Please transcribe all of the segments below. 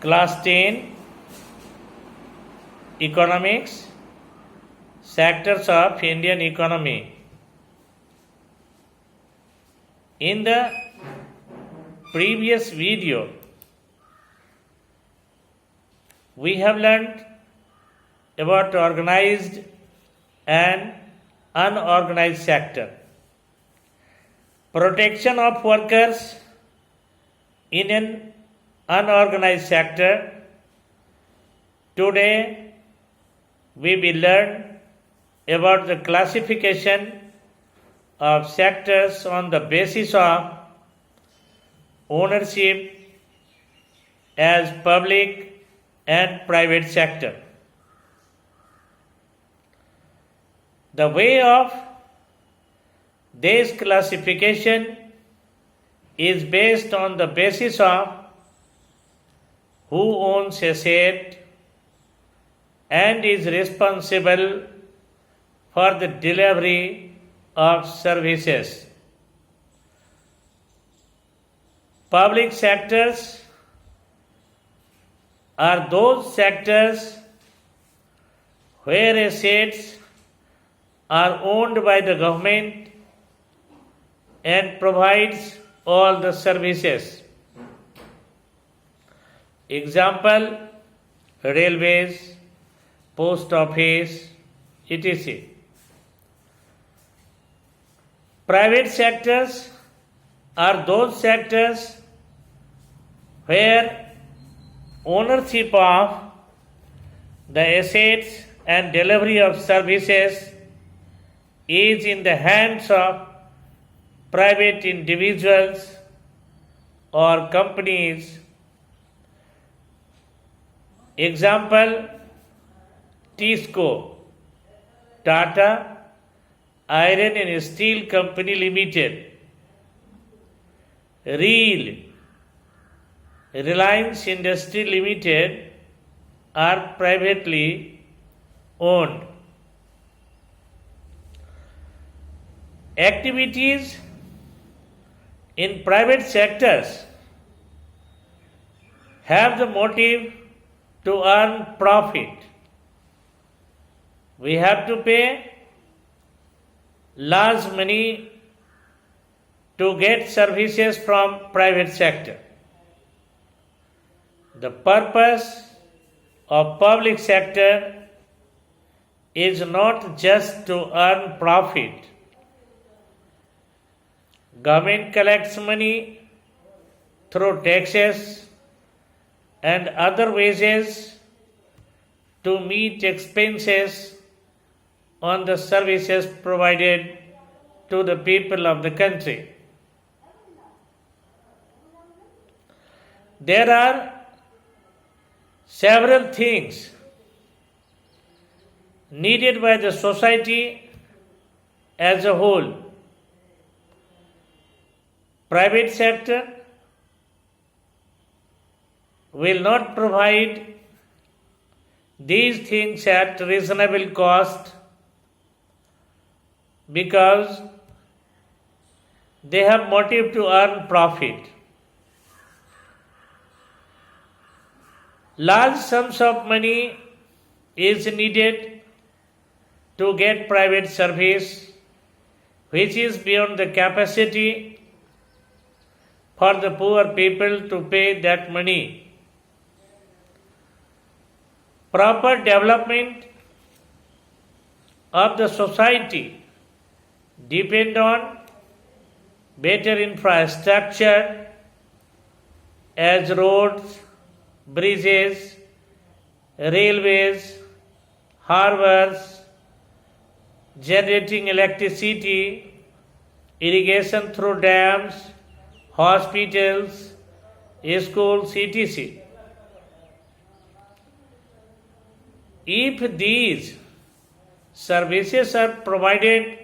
Class 10 Economics Sectors of Indian Economy. In the previous video, we have learned about organized and unorganized sector. Protection of workers in an unorganized sector. Today we will learn about the classification of sectors on the basis of ownership as public and private sector. The way of this classification is based on the basis of who owns asset and is responsible for the delivery of services. Public sectors are those sectors where assets are owned by the government and provides all the services. Example, railways, post office, etc. Private sectors are those sectors where ownership of the assets and delivery of services is in the hands of private individuals or companies. Example, TISCO, Tata Iron and Steel Company Limited, REAL, Reliance Industry Limited are privately owned. Activities in private sectors have the motive to earn profit. We have to pay large money to get services from private sector. The purpose of public sector is not just to earn profit. Government collects money through taxes and other wages to meet expenses on the services provided to the people of the country. There are several things needed by the society as a whole. Private sector will not provide these things at reasonable cost because they have motive to earn profit. Large sums of money is needed to get private service which is beyond the capacity for the poor people to pay that money. Proper development of the society depend on better infrastructure as roads, bridges, railways, harbors, generating electricity, irrigation through dams, hospitals, schools, etc. If these services are provided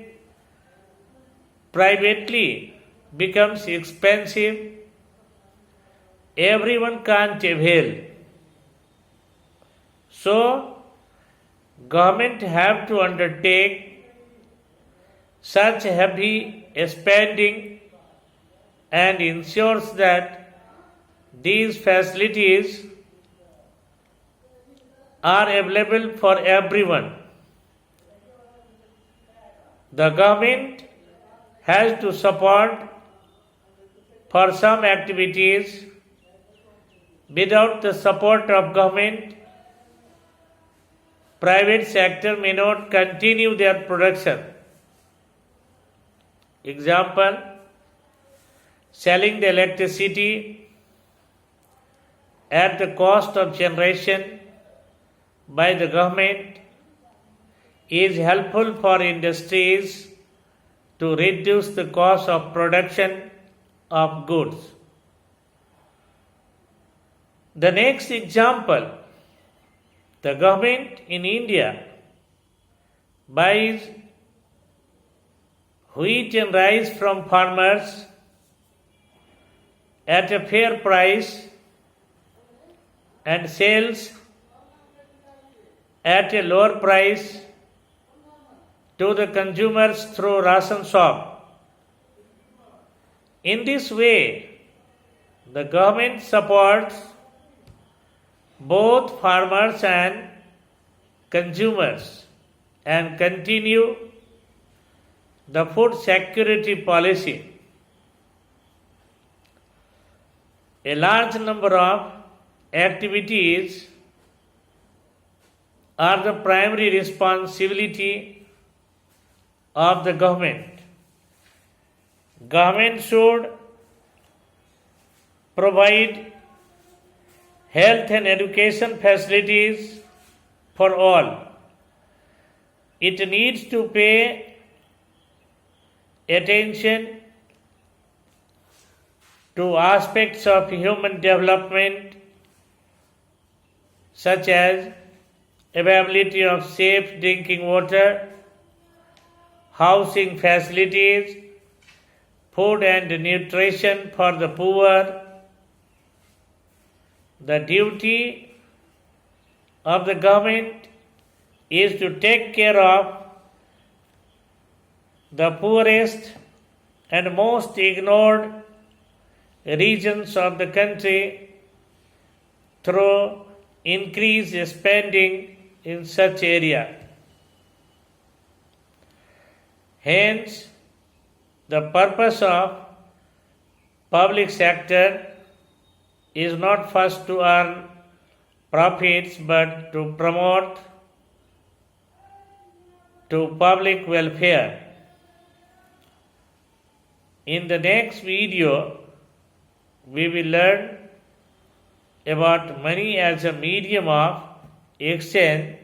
privately, becomes expensive, everyone can't avail. So, government have to undertake such heavy spending and ensures that these facilities are available for everyone. The government has to support for some activities. Without the support of government, private sector may not continue their production. Example, selling the electricity at the cost of generation by the government is helpful for industries to reduce the cost of production of goods. The next example, the government in India buys wheat and rice from farmers at a fair price and sells at a lower price to the consumers through ration shop. In this way, the government supports both farmers and consumers and continue the food security policy. A large number of activities are the primary responsibility of the government. Government should provide health and education facilities for all. It needs to pay attention to aspects of human development such as availability of safe drinking water, housing facilities, food and nutrition for the poor. The duty of the government is to take care of the poorest and most ignored regions of the country through increased spending in such area. Hence, the purpose of public sector is not first to earn profits but to promote to public welfare. In the next video, we will learn about money as a medium of exchange